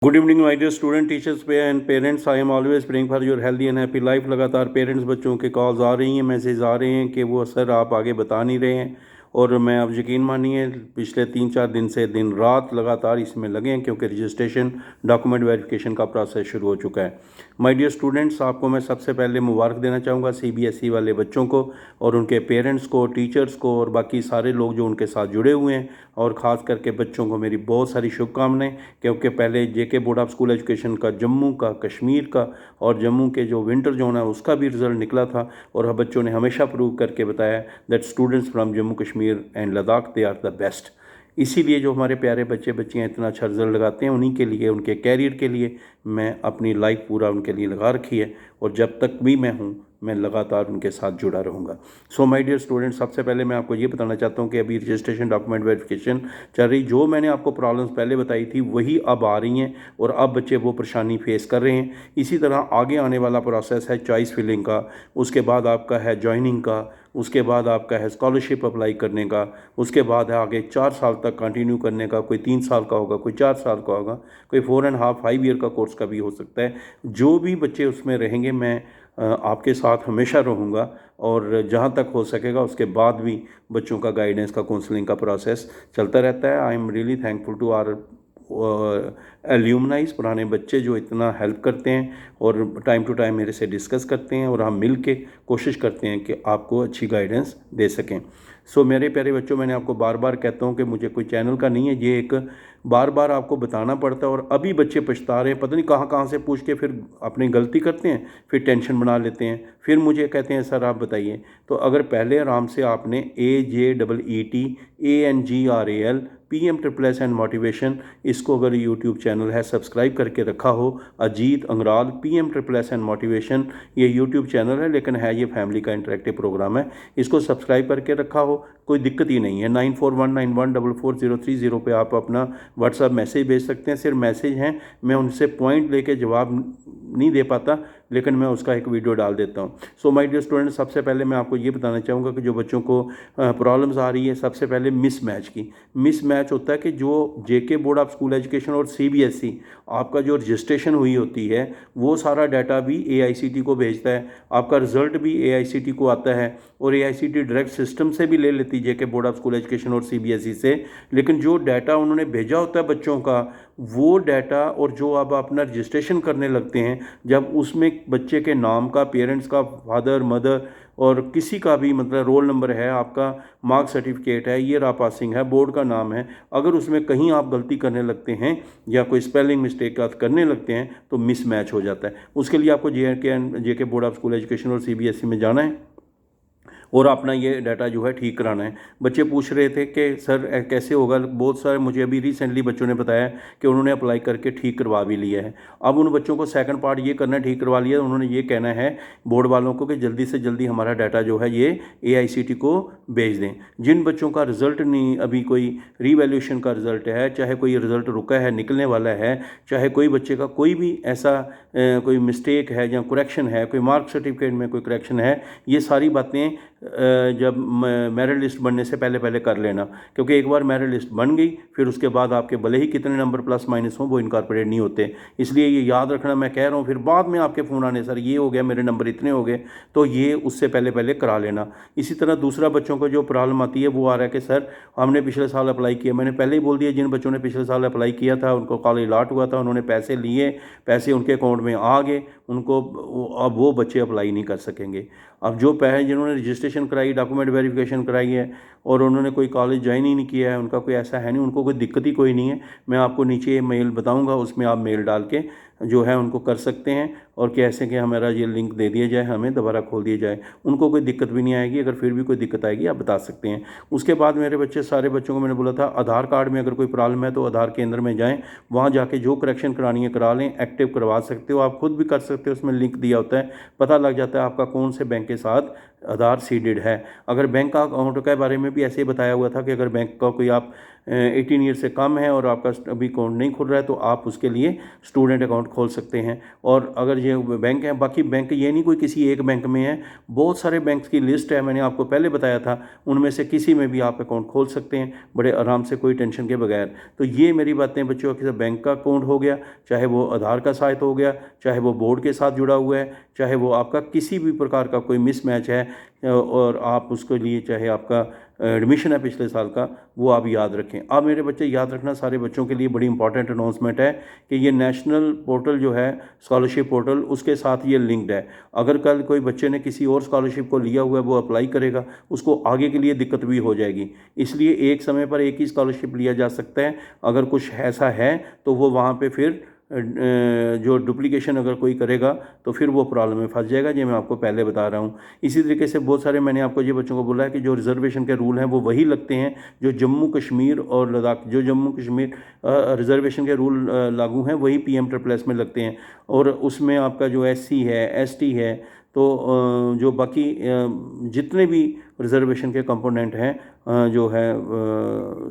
Good evening my dear student teachers पे and parents. I am always praying for your healthy and happy life. लगातार parents बच्चों के calls आ रही हैं, message आ रहे हैं कि वो सर आप आगे बता नहीं रहे हैं। और मैं अब यकीन मानिए पिछले 3-4 दिन से दिन रात लगातार इसमें लगे हैं, क्योंकि रजिस्ट्रेशन डॉक्यूमेंट वेरिफिकेशन का प्रोसेस शुरू हो चुका है। माय डियर स्टूडेंट्स, आपको मैं सबसे पहले मुबारक देना चाहूँगा सीबीएसई वाले बच्चों को और उनके पेरेंट्स को, टीचर्स को और बाकी सारे लोग जो उनके साथ जुड़े हुए हैं। और ख़ास करके बच्चों को मेरी बहुत सारी शुभकामनाएं, क्योंकि पहले जेके बोर्ड ऑफ स्कूल एजुकेशन का जम्मू का, कश्मीर का और जम्मू के जो विंटर जोन है उसका भी रिज़ल्ट निकला था। और बच्चों ने हमेशा प्रूव करके बताया that students from Jammu Kashmir and Ladakh they are the best. इसीलिए जो हमारे प्यारे बच्चे बच्चियाँ इतना अच्छा रिज़ल्ट लगाते हैं, उन्हीं के लिए, उनके कैरियर के लिए मैं अपनी लाइफ पूरा उनके लिए लगा रखी है। और जब तक भी मैं हूँ मैं लगातार उनके साथ जुड़ा रहूँगा। सो माय डियर स्टूडेंट्स, सबसे पहले मैं आपको ये बताना चाहता हूँ कि अभी रजिस्ट्रेशन डॉक्यूमेंट वेरिफिकेशन चल रही। जो मैंने आपको प्रॉब्लम्स पहले बताई थी वही अब आ रही हैं और अब बच्चे वो परेशानी फेस कर रहे हैं। इसी तरह आगे आने वाला प्रोसेस है चॉइस फिलिंग का, उसके बाद आपका है ज्वाइनिंग का, उसके बाद आपका है स्कॉलरशिप अप्लाई करने का, उसके बाद है आगे 4 साल तक कंटिन्यू करने का। कोई 3 साल का होगा, कोई 4 साल का होगा, कोई 4.5 ईयर का कोर्स का भी हो सकता है। जो भी बच्चे उसमें रहेंगे मैं आपके साथ हमेशा रहूँगा। और जहाँ तक हो सकेगा उसके बाद भी बच्चों का गाइडेंस का, काउंसलिंग का प्रोसेस चलता रहता है। I am really thankful to our alumni, पुराने बच्चे जो इतना हेल्प करते हैं और टाइम टू टाइम मेरे से डिस्कस करते हैं और हम मिल के कोशिश करते हैं कि आपको अच्छी गाइडेंस दे सकें। सो मेरे प्यारे बच्चों, मैंने आपको बार बार कहता हूँ कि मुझे कोई चैनल का नहीं है, ये एक बार बार आपको बताना पड़ता है। और अभी बच्चे पछता रहे हैं, पता नहीं कहाँ कहाँ से पूछ के फिर अपनी गलती करते हैं, फिर टेंशन बना लेते हैं, फिर मुझे कहते हैं सर आप बताइए। तो अगर पहले आराम से आपने AJEETANGRAL PM एंड मोटिवेशन, इसको अगर यूट्यूब चैनल है सब्सक्राइब करके रखा हो, Ajit Angral PM and motivation ये यूट्यूब चैनल है, लेकिन है ये फैमिली का इंटरेक्टिव प्रोग्राम है। इसको सब्सक्राइब करके रखा हो, कोई दिक्कत ही नहीं है। 9419144030 पे आप अपना व्हाट्सएप मैसेज भेज सकते हैं। सिर्फ मैसेज हैं, मैं उनसे पॉइंट लेके जवाब नहीं दे पाता, लेकिन मैं उसका एक वीडियो डाल देता हूँ। सो माय डियर स्टूडेंट, सबसे पहले मैं आपको ये बताना चाहूँगा कि जो बच्चों को प्रॉब्लम्स आ रही है, सबसे पहले मिसमैच की। मिसमैच होता है कि जो जेके बोर्ड ऑफ स्कूल एजुकेशन और सीबीएसई आपका जो रजिस्ट्रेशन हुई होती है वो सारा डाटा भी एआईसीटी को भेजता है, आपका रिजल्ट भी एआईसीटी को आता है और एआईसीटी डायरेक्ट सिस्टम से भी ले लेती है जेके बोर्ड ऑफ स्कूल एजुकेशन और सीबीएसई से। लेकिन जो डाटा उन्होंने भेजा होता है बच्चों का, वो डाटा और जो अब अपना रजिस्ट्रेशन करने लगते हैं, जब उसमें बच्चे के नाम का, पेरेंट्स का, फादर मदर और किसी का भी मतलब रोल नंबर है, आपका मार्क सर्टिफिकेट है, ईयर ऑफ पासिंग है, बोर्ड का नाम है, अगर उसमें कहीं आप गलती करने लगते हैं या कोई स्पेलिंग मिस्टेक आप करने लगते हैं तो मिसमैच हो जाता है। उसके लिए आपको जेके बोर्ड ऑफ स्कूल एजुकेशन और सीबीएसई में जाना है और अपना ये डाटा जो है ठीक कराना है। बच्चे पूछ रहे थे कि सर कैसे होगा, बहुत सारे मुझे अभी रिसेंटली बच्चों ने बताया कि उन्होंने अप्लाई करके ठीक करवा भी लिया है। अब उन बच्चों को सेकंड पार्ट ये करना है, ठीक करवा लिया, उन्होंने ये कहना है बोर्ड वालों को कि जल्दी से जल्दी हमारा डाटा जो है ये एआईसीटी को भेज दें। जिन बच्चों का रिज़ल्ट नहीं, अभी कोई रीवैल्यूएशन का रिज़ल्ट है, चाहे कोई रिज़ल्ट रुका है, निकलने वाला है, चाहे कोई बच्चे का कोई भी ऐसा कोई मिस्टेक है या करेक्शन है, कोई मार्क सर्टिफिकेट में कोई करेक्शन है, ये सारी बातें जब मेरिट लिस्ट बनने से पहले पहले कर लेना। क्योंकि एक बार मेरिट लिस्ट बन गई फिर उसके बाद आपके भले ही कितने नंबर प्लस माइनस हों वो इनकॉर्पोरेट नहीं होते। इसलिए ये याद रखना, मैं कह रहा हूँ, फिर बाद में आपके फ़ोन आने सर ये हो गया, मेरे नंबर इतने हो गए, तो ये उससे पहले पहले करा लेना। इसी तरह दूसरा बच्चों को जो प्रॉब्लम आती है वो आ रहा है कि सर हमने पिछले साल अप्लाई किया। मैंने पहले ही बोल दिया, जिन बच्चों ने पिछले साल अप्लाई किया था उनको कॉलेज अलॉट हुआ था, उन्होंने पैसे लिए, पैसे उनके अकाउंट में आ गए, उनको अब वो बच्चे अप्लाई नहीं कर सकेंगे। अब जो पैसे जिन्होंने रजिस्ट्रेशन कराई, डॉक्यूमेंट वेरिफिकेशन कराई है और उन्होंने कोई कॉलेज ज्वाइन ही नहीं किया है, उनका कोई ऐसा है नहीं, उनको कोई दिक्कत ही कोई नहीं है। मैं आपको नीचे मेल बताऊंगा, उसमें आप मेल डाल के जो है उनको कर सकते हैं और कैसे कि हमारा ये लिंक दे दिया जाए, हमें दोबारा खोल दिया जाए, उनको कोई दिक्कत भी नहीं आएगी। अगर फिर भी कोई दिक्कत आएगी आप बता सकते हैं। उसके बाद मेरे बच्चे, सारे बच्चों को मैंने बोला था आधार कार्ड में अगर कोई प्रॉब्लम है तो आधार केंद्र में जाएँ, वहाँ जाके जो करेक्शन करानी है करा लें, एक्टिव करवा सकते हो, आप खुद भी कर सकते हो, उसमें लिंक दिया होता है, पता लग जाता है आपका कौन से बैंक के साथ आधार सीडेड है। अगर बैंक का अकाउंट के बारे में भी ऐसे ही बताया हुआ था कि अगर बैंक का कोई आप 18 ईयर से कम है और आपका अभी अकाउंट नहीं खुल रहा है तो आप उसके लिए स्टूडेंट अकाउंट खोल सकते हैं। और अगर ये बैंक है, बाकी बैंक ये नहीं कोई किसी एक बैंक में है, बहुत सारे बैंक्स की लिस्ट है, मैंने आपको पहले बताया था, उनमें से किसी में भी आप अकाउंट खोल सकते हैं बड़े आराम से, कोई टेंशन के बगैर। तो ये मेरी बातें बच्चों कि बैंक का अकाउंट हो गया, चाहे वो आधार का साथ हो गया, चाहे वो बोर्ड के साथ जुड़ा हुआ है, चाहे वो आपका किसी भी प्रकार का कोई मिसमैच है और आप उसके लिए चाहे आपका एडमिशन है पिछले साल का, वो आप याद रखें। अब मेरे बच्चे याद रखना, सारे बच्चों के लिए बड़ी इंपॉर्टेंट अनाउंसमेंट है कि ये नेशनल पोर्टल जो है स्कॉलरशिप पोर्टल, उसके साथ ये लिंक्ड है। अगर कल कोई बच्चे ने किसी और स्कॉलरशिप को लिया हुआ है, वो अप्लाई करेगा, उसको आगे के लिए दिक्कत भी हो जाएगी। इसलिए एक समय पर एक ही स्कॉलरशिप लिया जा सकता है। अगर कुछ ऐसा है तो वो वहाँ पे फिर जो डुप्लीकेशन अगर कोई करेगा तो फिर वो प्रॉब्लम में फंस जाएगा। ये मैं आपको पहले बता रहा हूँ। इसी तरीके से बहुत सारे मैंने आपको ये बच्चों को बोला है कि जो रिजर्वेशन के रूल हैं वो वही लगते हैं जो जम्मू कश्मीर और लद्दाख, जो जम्मू कश्मीर रिजर्वेशन के रूल लागू हैं वही PM++ में लगते हैं। और उसमें आपका जो SC है, ST है, तो जो बाकी जितने भी रिजर्वेशन के कंपोनेंट हैं, जो है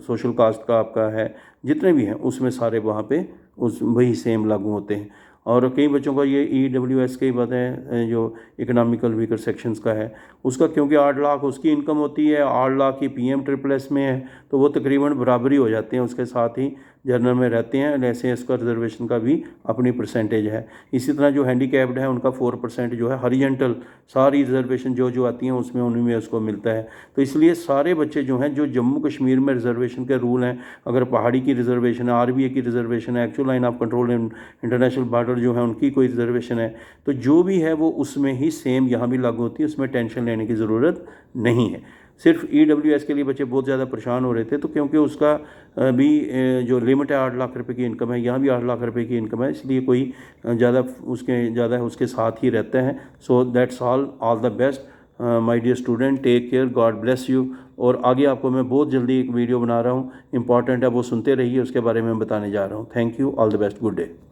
सोशल कास्ट का आपका है, जितने भी हैं उसमें सारे वहाँ पे उस वही सेम लागू होते हैं। और कई बच्चों का ये EWS की बात है, जो इकोनॉमिकल वीकर सेक्शंस का है, उसका क्योंकि 8 लाख उसकी इनकम होती है, 8 लाख की PM++ में है, तो वो तकरीबन बराबरी हो जाते हैं, उसके साथ ही जनरल में रहते हैं। ऐसे इसका रिजर्वेशन का भी अपनी परसेंटेज है। इसी तरह जो हैंडीकैप्ड है उनका 4% जो है हॉरिजॉन्टल, सारी रिजर्वेशन जो आती हैं उसमें उन्हीं में उसको मिलता है। तो इसलिए सारे बच्चे जो हैं, जो जम्मू कश्मीर में रिजर्वेशन के रूल हैं, अगर पहाड़ी की रिजर्वेशन है, RBA की रिजर्वेशन है, actual line of control, international border जो है उनकी कोई रिजर्वेशन है, तो जो भी है वो उसमें ही सेम यहाँ भी लागू होती है, उसमें टेंशन लेने की ज़रूरत नहीं है। सिर्फ EWS के लिए बच्चे बहुत ज़्यादा परेशान हो रहे थे, तो क्योंकि उसका भी जो लिमिट है 8 लाख रुपए की इनकम है, यहाँ भी 8 लाख रुपए की इनकम है, इसलिए कोई ज़्यादा उसके साथ ही रहते हैं। So that's all the best my dear student, take care, God bless you. और आगे आपको मैं बहुत जल्दी एक वीडियो बना रहा हूँ, इंपॉर्टेंट है, वो सुनते रहिए, उसके बारे में बताने जा रहा हूँ। Thank you, all the best, good day.